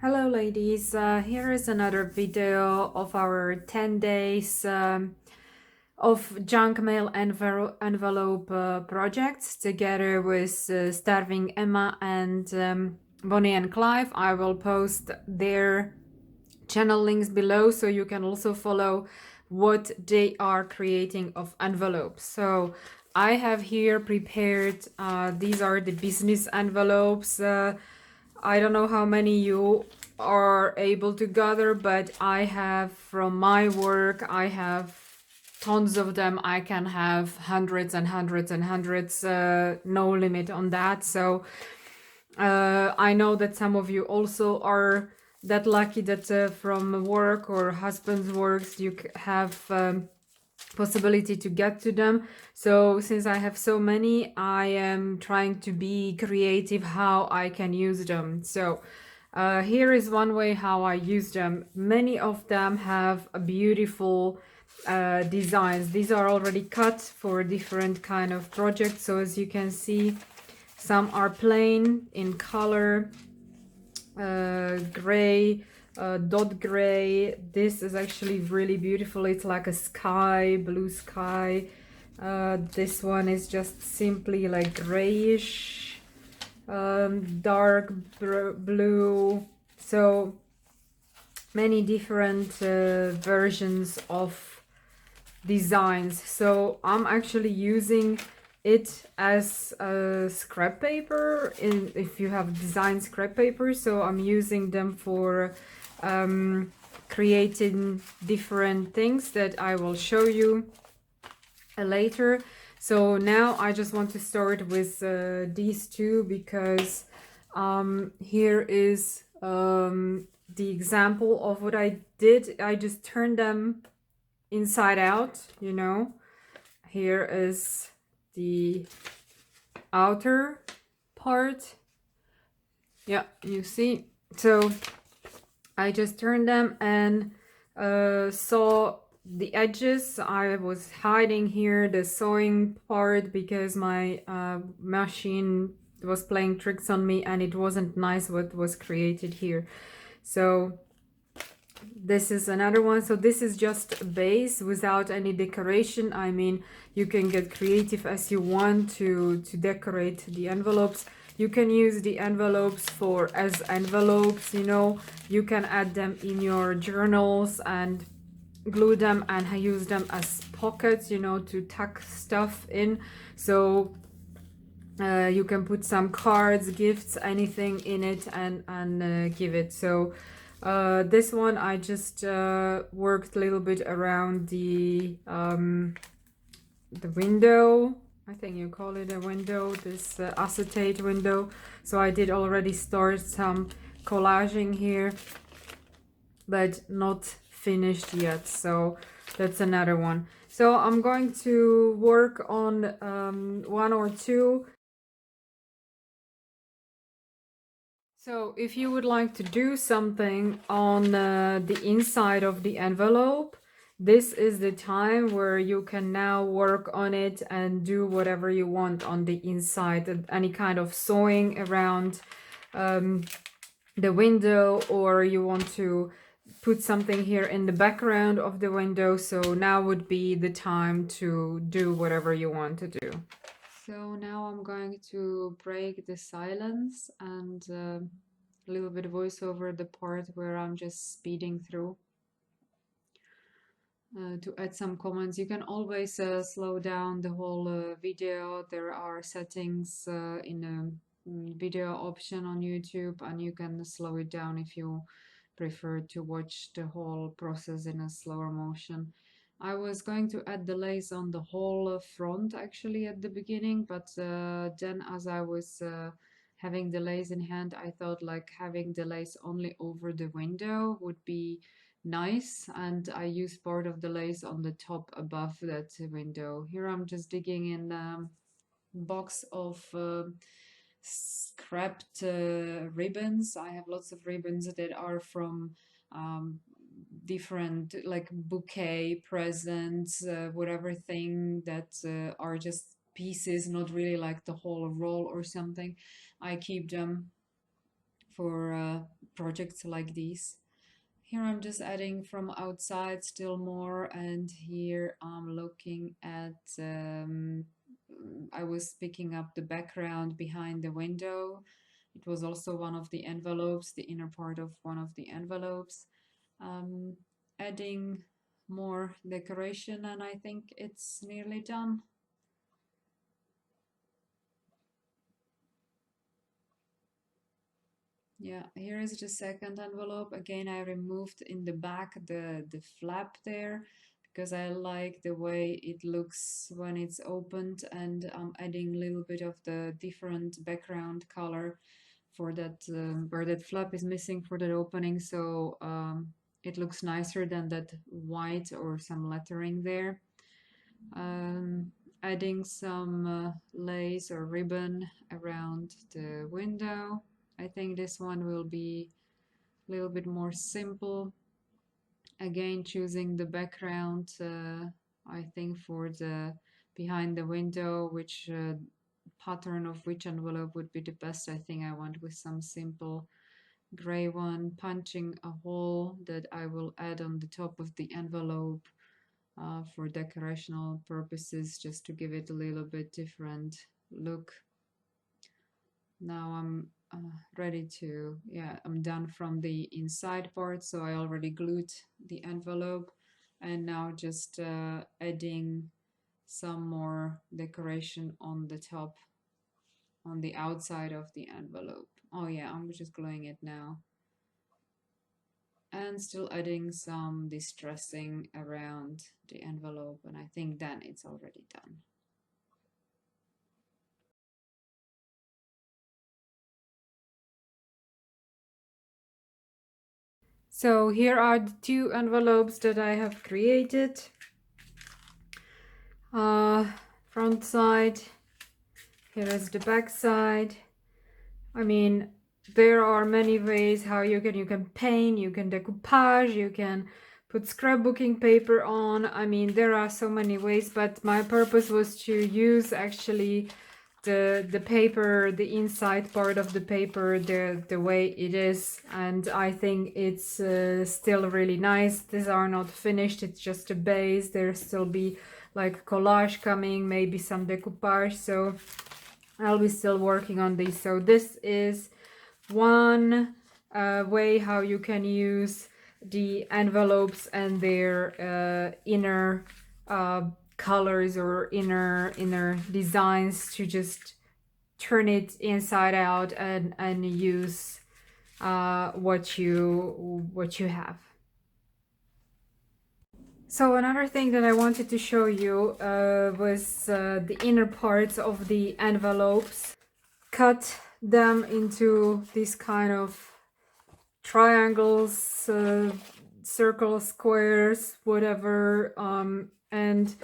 Hello ladies, here is another video of our 10 days of junk mail envelope projects together with Starving Emma and Bonnie and Clive. I will post their channel links below so you can also follow what they are creating of envelopes. So I have here prepared, these are the business envelopes. I don't know how many you are able to gather, but I have from my work, I have tons of them. I can have hundreds and hundreds and hundreds, no limit on that. So I know that some of you also are that lucky that from work or husband's works you have possibility to get to them. So since I have so many, I am trying to be creative how I can use them. So here is one way how I use them. Many of them have a beautiful designs. These are already cut for different kind of projects. So as you can see, some are plain in color, gray, dot gray. This is actually really beautiful. It's like a sky, blue sky. This one is just simply like grayish, dark blue. So many different versions of designs. So I'm actually using it as a scrap paper if you have design scrap paper. So I'm using them for creating different things that I will show you later. So now I just want to start with these two because here is the example of what I did. I just turned them inside out, you know. Here is the outer part. Yeah, you see. So I just turned them and saw the edges. I was hiding here the sewing part because my machine was playing tricks on me and it wasn't nice what was created here. So this is another one. So this is just a base without any decoration. I mean, you can get creative as you want to decorate the envelopes. You can use the envelopes for as envelopes, you know. You can add them in your journals and glue them and use them as pockets, you know, to tuck stuff in. So you can put some cards, gifts, anything in it and give it. So this one I just worked a little bit around the window. I think you call it a window, this acetate window. So I did already start some collaging here, but not finished yet. So that's another one. So I'm going to work on one or two. So if you would like to do something on the inside of the envelope, this is the time where you can now work on it and do whatever you want on the inside. Any kind of sewing around the window, or you want to put something here in the background of the window. So now would be the time to do whatever you want to do. So now I'm going to break the silence and a little bit voice over the part where I'm just speeding through to add some comments. You can always slow down the whole video. There are settings in the video option on YouTube, and you can slow it down if you prefer to watch the whole process in a slower motion. I was going to add the lace on the whole front actually at the beginning, but then as I was having the lace in hand, I thought like having the lace only over the window would be nice, and I use part of the lace on the top above that window. Here I'm just digging in a box of scrapped ribbons. I have lots of ribbons that are from different like bouquet presents, whatever thing that are just pieces, not really like the whole roll or something. I keep them for projects like these. Here I'm just adding from outside still more, and here I'm looking at, I was picking up the background behind the window. It was also one of the envelopes, the inner part of one of the envelopes. Um, Adding more decoration, and I think it's nearly done. Yeah, here is the second envelope. Again, I removed in the back the flap there because I like the way it looks when it's opened, and I'm adding a little bit of the different background color for that where that flap is missing for that opening, so it looks nicer than that white or some lettering there. Um, Adding some lace or ribbon around the window. I think this one will be a little bit more simple. Again, choosing the background, I think for the behind the window, which pattern of which envelope would be the best. I think I went with some simple gray one, punching a hole that I will add on the top of the envelope for decorational purposes, just to give it a little bit different look. Now I'm ready to, yeah, I'm done from the inside part, so I already glued the envelope, and now just adding some more decoration on the top, on the outside of the envelope. Oh yeah, I'm just gluing it now. And still adding some distressing around the envelope, and I think then it's already done. So here are the two envelopes that I have created. Front side, here is the back side. I mean, there are many ways how you can paint, you can decoupage, you can put scrapbooking paper on. I mean, there are so many ways, but my purpose was to use actually the paper, the inside part of the paper, the way it is, and I think it's still really nice. These are not finished, it's just a base. There'll still be like collage coming, maybe some decoupage, so I'll be still working on these. So this is one way how you can use the envelopes and their inner colors or inner designs to just turn it inside out and use what you have. So another thing that I wanted to show you was the inner parts of the envelopes. Cut them into these kind of triangles, circles, squares, whatever, and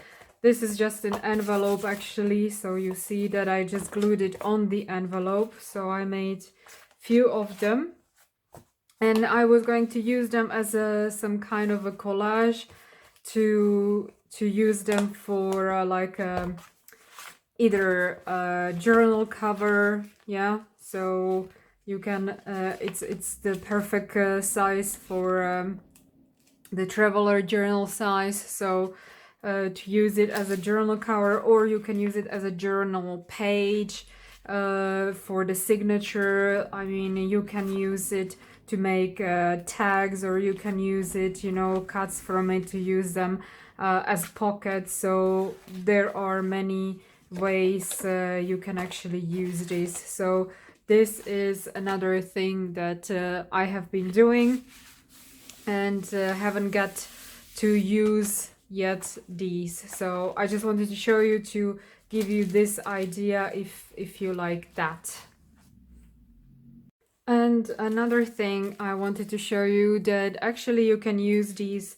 this is just an envelope actually, so you see that I just glued it on the envelope. So I made few of them, and I was going to use them as some kind of a collage to use them for either a journal cover, yeah, so you can it's the perfect size for the traveler journal size, so to use it as a journal cover, or you can use it as a journal page for the signature. I mean, you can use it to make tags, or you can use it, you know, cuts from it to use them as pockets. So there are many ways you can actually use this. So this is another thing that I have been doing and haven't got to use yet these. So I just wanted to show you, to give you this idea if you like that. And another thing I wanted to show you, that actually you can use these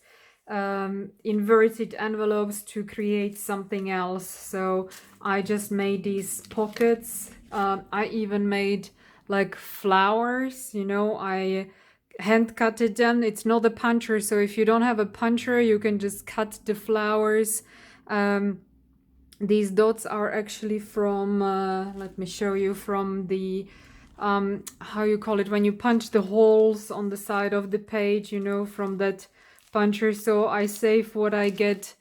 inverted envelopes to create something else. So I just made these pockets. I even made like flowers, you know, I hand cutted them. It's not a puncher, so if you don't have a puncher, you can just cut the flowers. These dots are actually from, let me show you, from the how you call it, when you punch the holes on the side of the page, you know, from that puncher. So I save what I get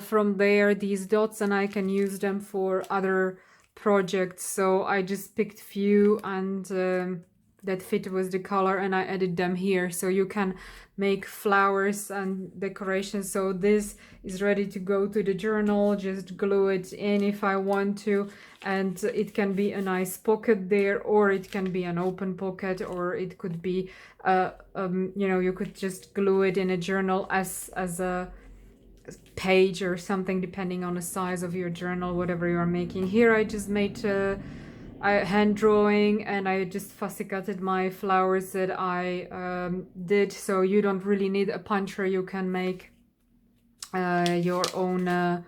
from there, these dots, and I can use them for other projects. So I just picked few and that fit with the color, and I added them here. So you can make flowers and decorations. So this is ready to go to the journal. Just glue it in if I want to, and it can be a nice pocket there, or it can be an open pocket, or it could be you know, you could just glue it in a journal as a page or something, depending on the size of your journal, whatever you are making. Here I just made a hand drawing, and I just fussy cutted my flowers that I did. So you don't really need a puncher. You can make your own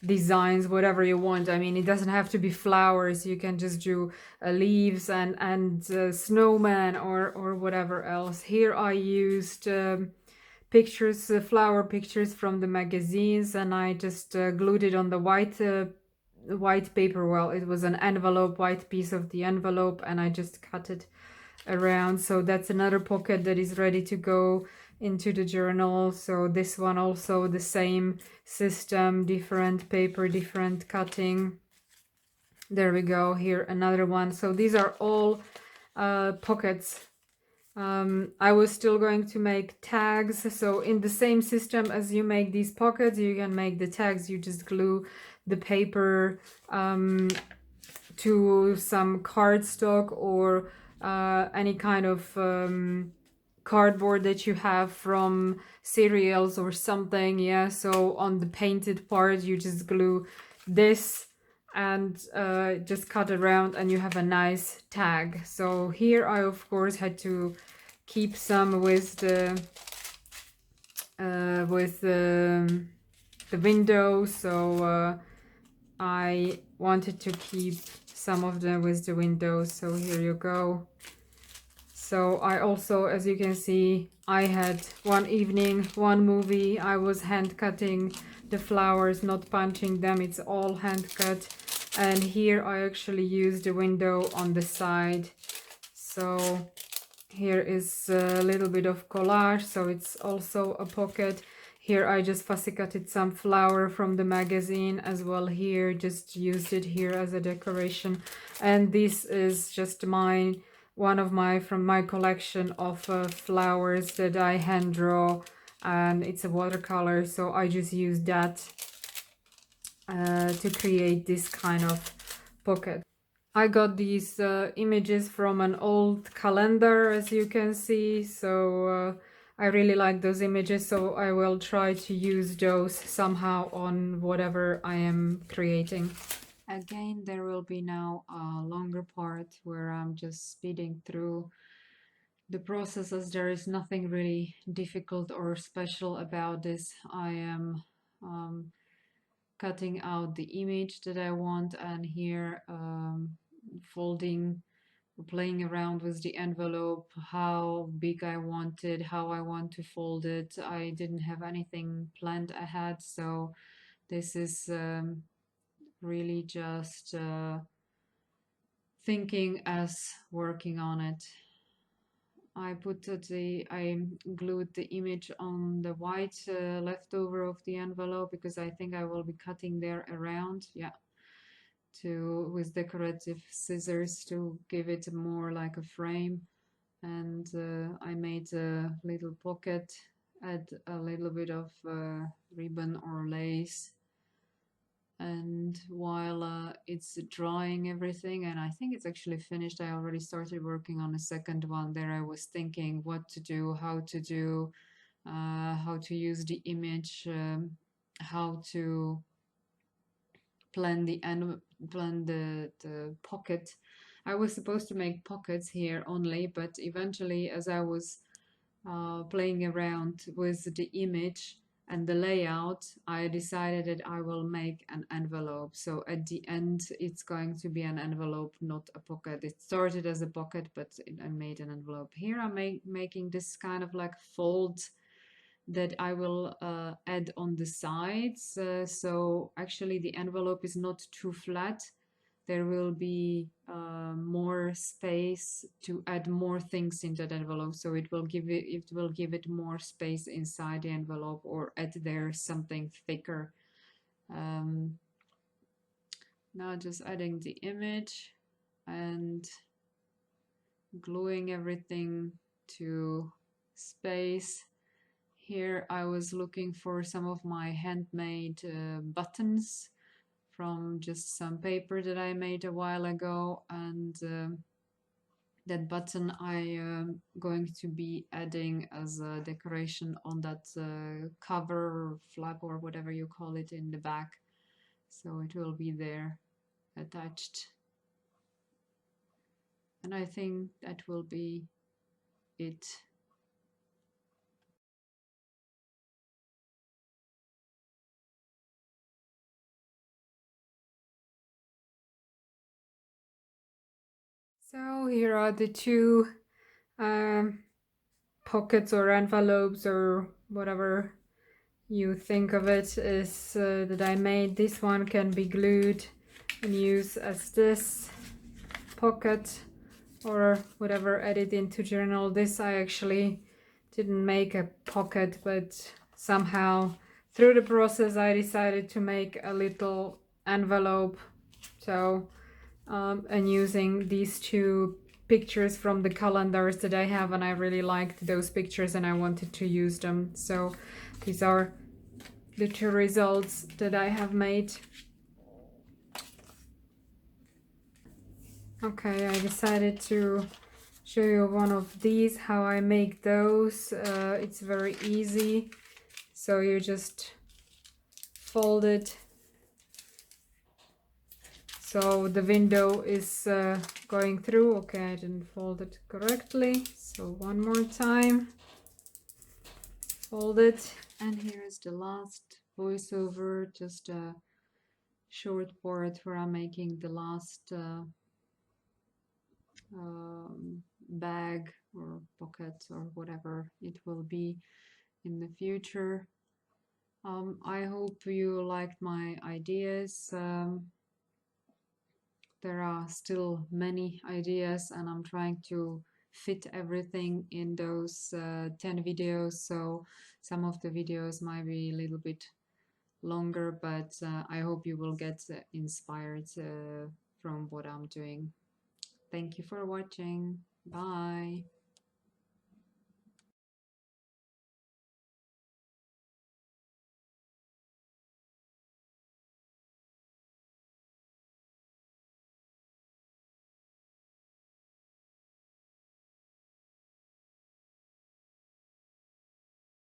designs, whatever you want. I mean, it doesn't have to be flowers. You can just do leaves and snowman or whatever else. Here I used pictures, flower pictures from the magazines, and I just glued it on the white paper. Well, it was an envelope, white piece of the envelope, and I just cut it around. So that's another pocket that is ready to go into the journal. So this one also the same system, different paper, different cutting. There we go. Here another one. So these are all pockets. I was still going to make tags. So in the same system as you make these pockets, you can make the tags. You just glue the paper to some cardstock or any kind of cardboard that you have from cereals or something. Yeah, so on the painted part you just glue this and just cut around, and you have a nice tag. So here I of course had to keep some with the window. So I wanted to keep some of them with the windows. So here you go. So I also, as you can see, I had one evening, one movie. I was hand cutting the flowers, not punching them. It's all hand cut. And here I actually used the window on the side. So here is a little bit of collage. So it's also a pocket. Here I just fussy cutted some flower from the magazine as well. Here just used it here as a decoration. And this is just one of my from my collection of flowers that I hand draw, and it's a watercolor. So I just used that to create this kind of pocket. I got these images from an old calendar, as you can see. So I really like those images, so I will try to use those somehow on whatever I am creating. Again, there will be now a longer part where I'm just speeding through the processes. There is nothing really difficult or special about this. I am cutting out the image that I want, and here folding, playing around with the envelope, how big I want it, how I want to fold it. I didn't have anything planned ahead, so this is really just thinking as working on it. I glued the image on the white leftover of the envelope, because I think I will be cutting there around, yeah, with decorative scissors to give it more like a frame. And I made a little pocket, add a little bit of ribbon or lace. And while it's drying everything, and I think it's actually finished, I already started working on a second one. There I was thinking what to do, how to use the image, how to plan the pocket. I was supposed to make pockets here only, but eventually, as I was playing around with the image and the layout, I decided that I will make an envelope. So at the end, it's going to be an envelope, not a pocket. It started as a pocket, but I made an envelope. Here I'm making this kind of like fold that I will add on the sides. So actually the envelope is not too flat. there will be more space to add more things in that envelope. So it will give it more space inside the envelope, or add there something thicker. Now just adding the image and gluing everything to space. Here I was looking for some of my handmade buttons from just some paper that I made a while ago, and that button I am going to be adding as a decoration on that cover flap or whatever you call it in the back. So it will be there attached. And I think that will be it. So here are the two pockets or envelopes or whatever you think of it is that I made. This one can be glued and used as this pocket or whatever, edit into journal. This I actually didn't make a pocket, but somehow through the process I decided to make a little envelope. So and using these two pictures from the calendars that I have, and I really liked those pictures and I wanted to use them. So these are the two results that I have made. Okay, I decided to show you one of these, how I make those. It's very easy. So you just fold it so the window is going through. Okay, I didn't fold it correctly. So one more time. Fold it. And here is the last voiceover, just a short part where I'm making the last bag or pocket or whatever it will be in the future. I hope you liked my ideas. There are still many ideas and I'm trying to fit everything in those 10 videos, so some of the videos might be a little bit longer, but I hope you will get inspired from what I'm doing. Thank you for watching. Bye.